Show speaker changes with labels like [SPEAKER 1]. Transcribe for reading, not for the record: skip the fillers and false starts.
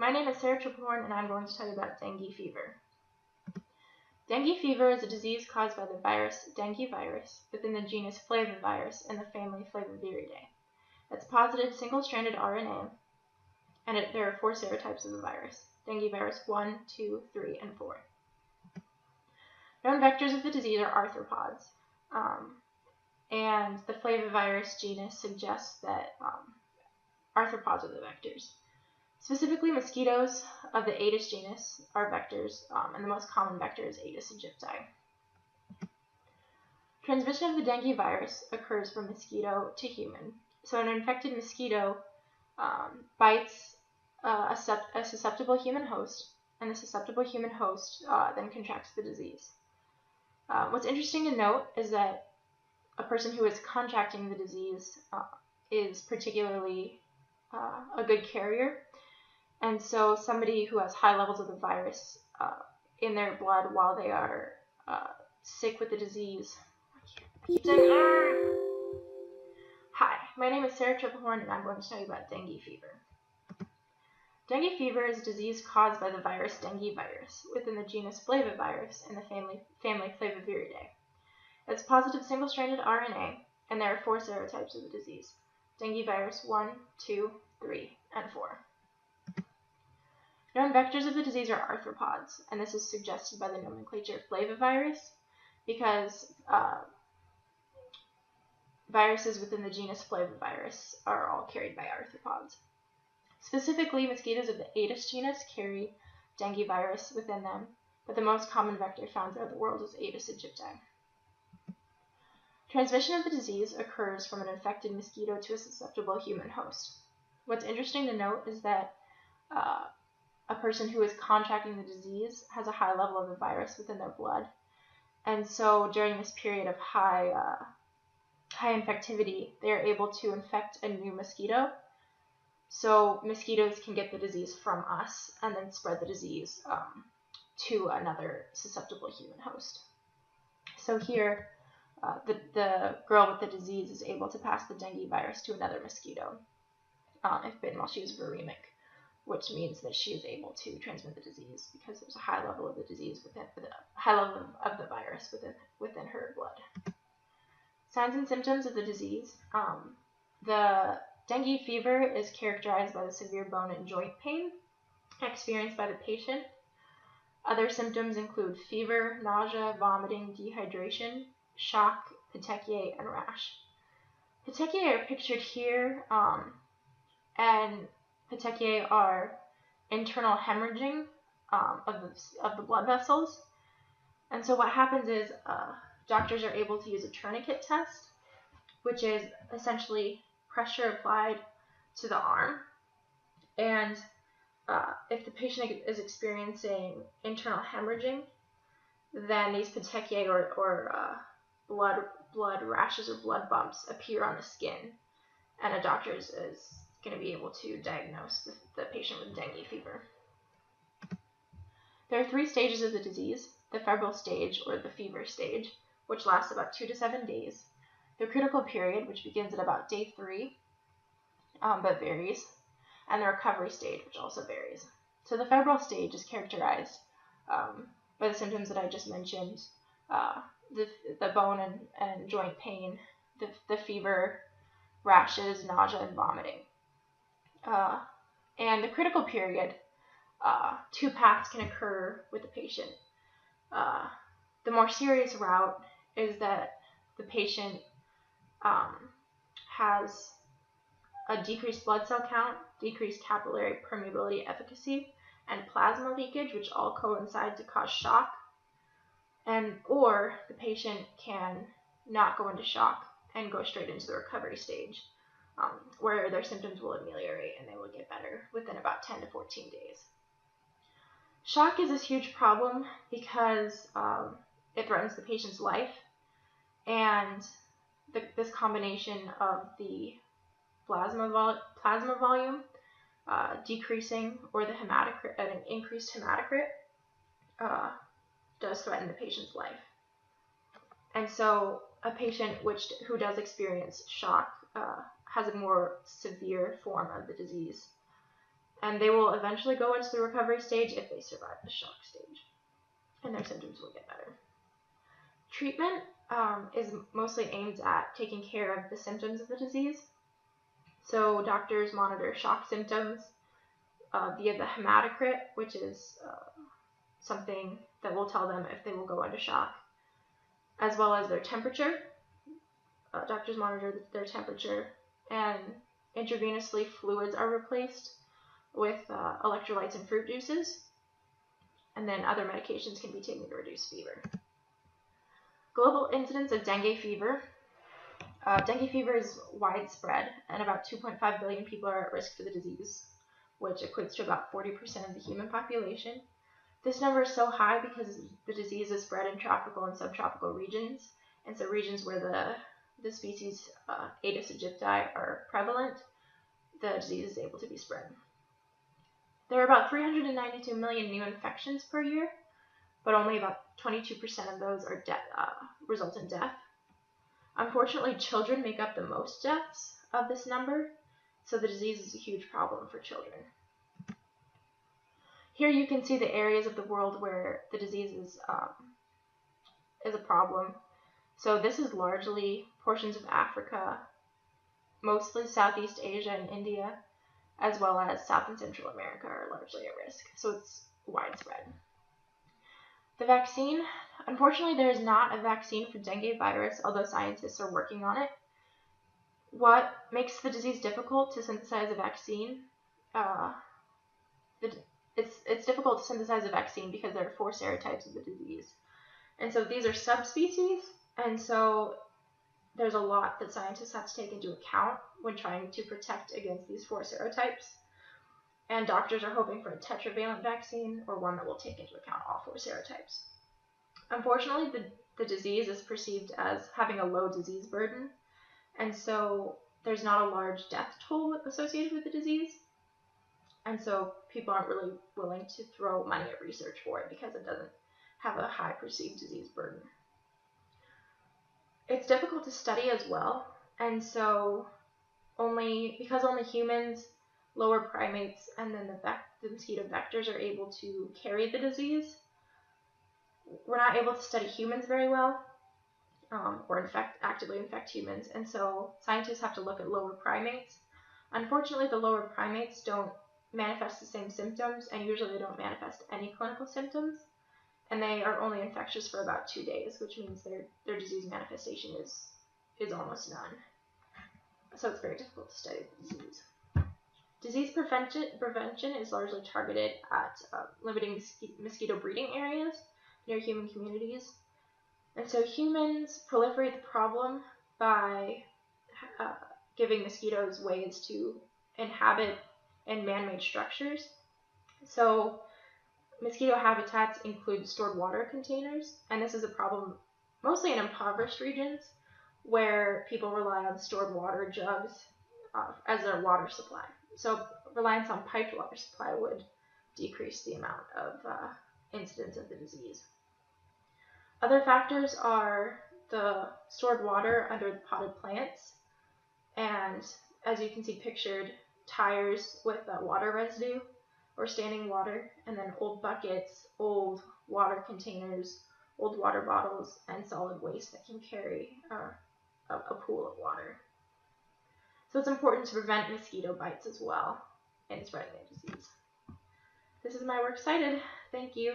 [SPEAKER 1] my name is Sarah Triplehorn, and I'm going to tell you about dengue fever. Dengue fever is a disease caused by the virus dengue virus within the genus Flavivirus in the family Flaviviridae. It's positive single-stranded RNA, and there are 4 serotypes of the virus: dengue virus 1, 2, 3, and 4. Known vectors of the disease are arthropods, and the Flavivirus genus suggests that arthropods are the vectors. Specifically, mosquitoes of the Aedes genus are vectors, and the most common vector is Aedes aegypti. Transmission of the dengue virus occurs from mosquito to human. So an infected mosquito bites a susceptible human host, and the susceptible human host then contracts the disease. What's interesting to note is that a person who is contracting the disease is particularly a good carrier. And so somebody who has high levels of the virus in their blood while they are sick with the disease. Hi, my name is Sarah Triplehorn, and I'm going to tell you about dengue fever. Dengue fever is a disease caused by the virus dengue virus within the genus Flavivirus in the family Flaviviridae. It's positive single-stranded RNA, and there are 4 serotypes of the disease: dengue virus 1, 2, 3, and 4. Known vectors of the disease are arthropods, and this is suggested by the nomenclature Flavivirus because viruses within the genus Flavivirus are all carried by arthropods. Specifically, mosquitoes of the Aedes genus carry dengue virus within them, but the most common vector found throughout the world is Aedes aegypti. Transmission of the disease occurs from an infected mosquito to a susceptible human host. What's interesting to note is that a person who is contracting the disease has a high level of the virus within their blood. And so during this period of high infectivity, they are able to infect a new mosquito. So mosquitoes can get the disease from us and then spread the disease to another susceptible human host. So here, the girl with the disease is able to pass the dengue virus to another mosquito if bitten while she was viremic, which means that she is able to transmit the disease because there's a high level of the disease high level of the virus within her blood. Signs and symptoms of the disease. The dengue fever is characterized by the severe bone and joint pain experienced by the patient. Other symptoms include fever, nausea, vomiting, dehydration, shock, petechiae, and rash. Petechiae are pictured here, and petechiae are internal hemorrhaging of the blood vessels. And so what happens is doctors are able to use a tourniquet test, which is essentially pressure applied to the arm. And if the patient is experiencing internal hemorrhaging, then these petechiae or blood rashes or blood bumps appear on the skin, and a doctor is going to be able to diagnose the patient with dengue fever. There are 3 stages of the disease: the febrile stage or the fever stage, which lasts about 2 to 7 days; the critical period, which begins at about day 3, but varies; and the recovery stage, which also varies. So the febrile stage is characterized by the symptoms that I just mentioned: the bone and joint pain, the fever, rashes, nausea, and vomiting. And the critical period, 2 paths can occur with the patient. The more serious route is that the patient has a decreased blood cell count, decreased capillary permeability efficacy, and plasma leakage, which all coincide to cause shock. Or the patient can not go into shock and go straight into the recovery stage, where their symptoms will ameliorate and they will get better within about 10 to 14 days. Shock is a huge problem because it threatens the patient's life, and this combination of the plasma volume decreasing or the hematocrit at an increased hematocrit does threaten the patient's life. And so a patient who does experience shock has a more severe form of the disease. And they will eventually go into the recovery stage if they survive the shock stage, and their symptoms will get better. Treatment is mostly aimed at taking care of the symptoms of the disease. So doctors monitor shock symptoms via the hematocrit, which is something that will tell them if they will go into shock, as well as their temperature. Doctors monitor their temperature, and intravenously fluids are replaced with electrolytes and fruit juices, and then other medications can be taken to reduce fever. Global incidence of dengue fever. Dengue fever is widespread, and about 2.5 billion people are at risk for the disease, which equates to about 40% of the human population. This number is so high because the disease is spread in tropical and subtropical regions, and so regions where the species Aedes aegypti are prevalent, the disease is able to be spread. There are about 392 million new infections per year, but only about 22% of those are result in death. Unfortunately, children make up the most deaths of this number, so the disease is a huge problem for children. Here you can see the areas of the world where the disease is a problem. So this is largely portions of Africa, mostly Southeast Asia and India, as well as South and Central America are largely at risk. So it's widespread. The vaccine, unfortunately, there is not a vaccine for dengue virus, although scientists are working on it. What makes the disease difficult to synthesize a vaccine? It's difficult to synthesize a vaccine because there are 4 serotypes of the disease. And so these are subspecies, and so there's a lot that scientists have to take into account when trying to protect against these 4 serotypes. And doctors are hoping for a tetravalent vaccine, or one that will take into account all 4 serotypes. Unfortunately, the disease is perceived as having a low disease burden, and so there's not a large death toll associated with the disease. And so people aren't really willing to throw money at research for it because it doesn't have a high perceived disease burden. It's difficult to study as well, and so because only humans, lower primates, and then the mosquito vectors are able to carry the disease, we're not able to study humans very well, or actively infect humans, and so scientists have to look at lower primates. Unfortunately, the lower primates don't manifest the same symptoms, and usually they don't manifest any clinical symptoms, and they are only infectious for about 2 days, which means their disease manifestation is almost none. So it's very difficult to study the disease. Disease prevention is largely targeted at limiting mosquito breeding areas near human communities. And so humans proliferate the problem by giving mosquitoes ways to inhabit in man-made structures. So mosquito habitats include stored water containers, and this is a problem mostly in impoverished regions where people rely on stored water jugs as their water supply. So reliance on piped water supply would decrease the amount of incidence of the disease. Other factors are the stored water under the potted plants, and as you can see pictured, tires with water residue or standing water, and then old buckets, old water containers, old water bottles, and solid waste that can carry a pool of water. So it's important to prevent mosquito bites as well and spreading the disease. This is my works cited. Thank you.